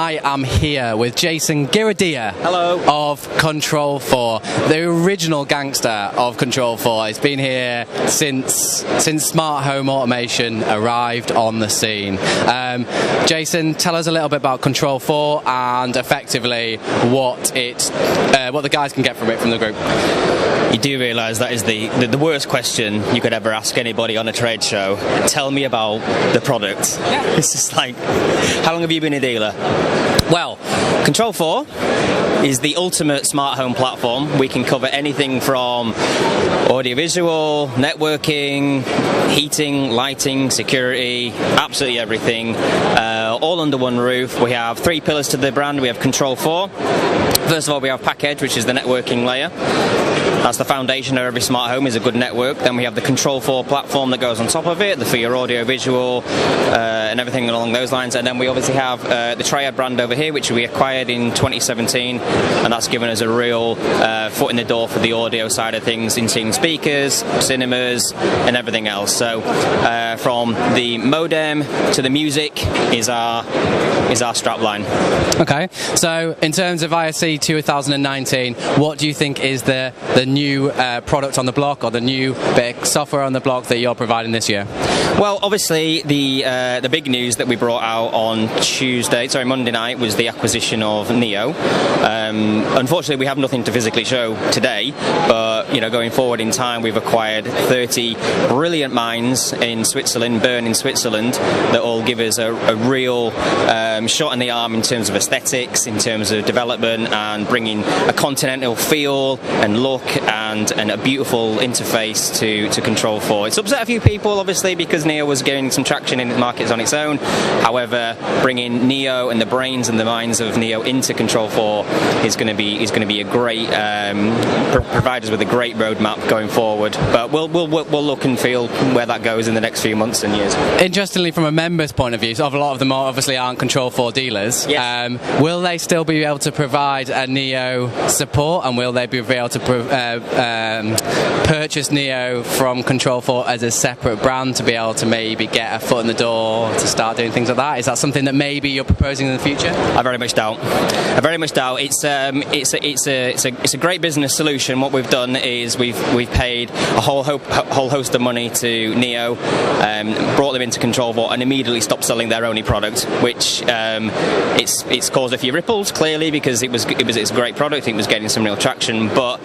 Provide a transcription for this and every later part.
I am here with Jason Giradier. Hello. Of Control4, the original gangster of Control4. He's been here since smart home automation arrived on the scene. Jason, tell us a little bit about Control4 and effectively what the guys can get from it from the group. You do realise that is the worst question you could ever ask anybody on a trade show. Tell me about the product. Yeah. It's just like, how long have you been a dealer? Well, Control4 is the ultimate smart home platform. We can cover anything from audiovisual, networking, heating, lighting, security, absolutely everything, all under one roof. We have 3 pillars to the brand. We have Control4. First of all, we have Pack Edge, which is the networking layer. That's the foundation of every smart home, is a good network. Then we have the Control4 platform that goes on top of it, for your audio visual and everything along those lines. And then we obviously have the Triad brand over here, which we acquired in 2017, and that's given us a real foot in the door for the audio side of things, including speakers, cinemas, and everything else. So from the modem to the music is our strap line. Okay, so in terms of ISE 2019, what do you think is the new product on the block, or the new bit of software on the block that you're providing this year? Well, obviously the big news that we brought out on Monday night was the acquisition of Neeo. Unfortunately, we have nothing to physically show today, but going forward in time, we've acquired 30 brilliant minds in Switzerland, Bern in Switzerland, that will give us a real shot in the arm in terms of aesthetics, in terms of development, and bringing a continental feel and look and a beautiful interface to Control4. It's upset a few people, obviously, because Neeo was gaining some traction in the markets on its own. However, bringing Neeo and the brains and the minds of Neeo into Control4 is going to be a great provide us with a great roadmap going forward. But we'll look and feel where that goes in the next few months and years. Interestingly, from a member's point of view, so a lot of them obviously aren't Control4 dealers. Yes. Will they still be able to provide a Neeo support, and will they be able to purchase Neeo from Control4 as a separate brand to be able to maybe get a foot in the door to start doing things like that? Is that something that maybe you're proposing in the future? I very much doubt. It's a great business solution. What we've done is we've paid a whole host of money to Neeo, brought them into Control4, and immediately stopped selling their only product, which it's caused a few ripples, clearly, because it's a great product. It was getting some real traction, but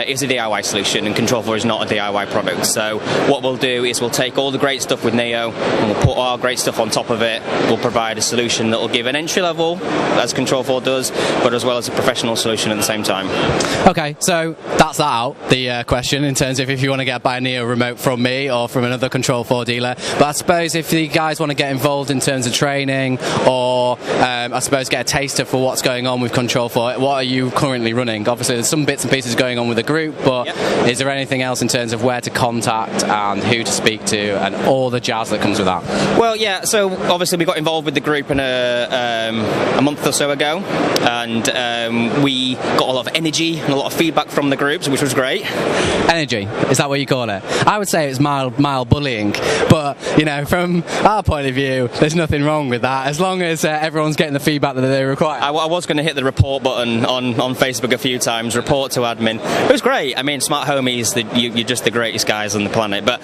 it's a DIY solution, and Control4 is not a DIY product. So what we'll do is we'll take all the great stuff with Neeo, and we'll put our great stuff on top of it. We'll provide a solution that will give an entry level, as Control4 does, but as well as a professional solution at the same time. Okay, so that's that out, the question, in terms of if you want to buy a Neeo remote from me or from another Control4 dealer. But I suppose if the guys want to get involved in terms of training, or I suppose get a taster for what's going on with Control4, what are you currently running? Obviously there's some bits and pieces going on with the group, but is there anything else in terms of where to contact and who to speak to and all the jazz that comes with that? Well, yeah, so obviously we got involved with the group in a month or so ago, and we got a lot of energy and a lot of feedback from the groups, which was great. Energy, is that what you call it? I would say it's mild bullying, but from our point of view, there's nothing wrong with that, as long as everyone's getting the feedback that they require. I was going to hit the report button on Facebook a few times, report to admin. It was great. I mean, smart homies, you're just the greatest guys on the planet. But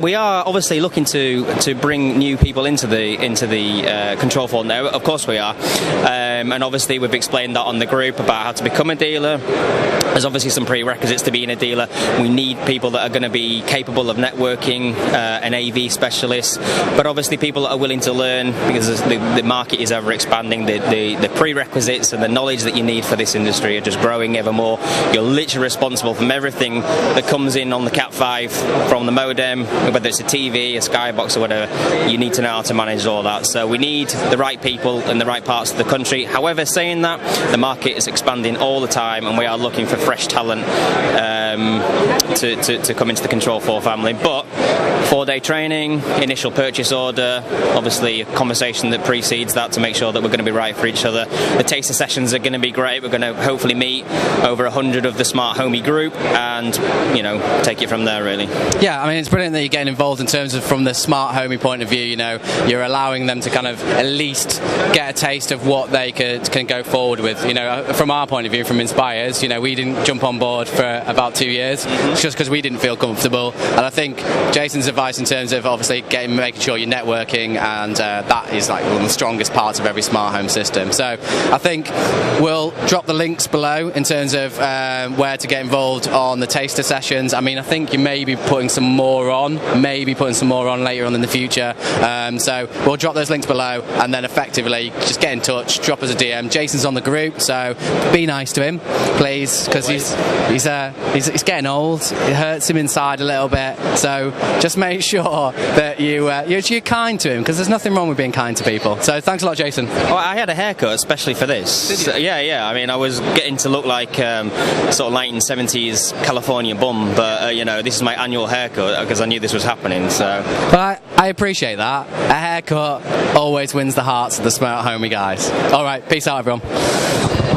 we are obviously looking to bring new people into the Control4 now. Of course we are, and obviously we've explained that on the group about how to become a dealer. There's obviously some prerequisites to being a dealer. We need people that are going to be capable of networking, an AV specialist, but obviously people that are willing to learn, because the market is ever expanding. The prerequisites and the knowledge that you need for this industry are just growing ever more. You're literally responsible from everything that comes in on the Cat5, from the modem, whether it's a TV, a Skybox or whatever. You need to know how to manage all that. So we need the right people in the right parts of the country. However, saying that, the market is expanding all the time, and we are looking for fresh talent to come into the Control4 family. But 4-day training, initial purchase order, obviously a conversation that precedes that to make sure that we're going to be right for each other. The taster sessions are going to be great. We're going to hopefully meet over 100 of the Smart Homie group and, you know, take it from there, really. Yeah, I mean, it's brilliant that you're getting involved in terms of from the Smart Homie point of view. You know, you're allowing them to kind of at least get a taste of what they can go forward with. You know, from our point of view, from Inspires, you know, we didn't jump on board for about 2 years just because we didn't feel comfortable. And I think Jason's advice in terms of obviously making sure you're networking, and that is like one of the strongest parts of every smart home system. So I think we'll drop the links below in terms of where to get involved on the taster sessions. I mean, I think you may be putting some more on later on in the future. So we'll drop those links below, and then effectively just get in touch, drop us a DM. Jason's on the group, so be nice to him, please, because he's getting old. It hurts him inside a little bit. So just make sure that you're kind to him, because there's nothing wrong with being kind to people. So thanks a lot, Jason. Oh, I had a haircut especially for this. Did you? So, yeah. I mean, I was getting to look like sort of 1970s California bum, but you know, this is my annual haircut because I knew this was happening. So, but I appreciate that. A haircut always wins the hearts of the Smart Homie guys. All right, peace out, everyone.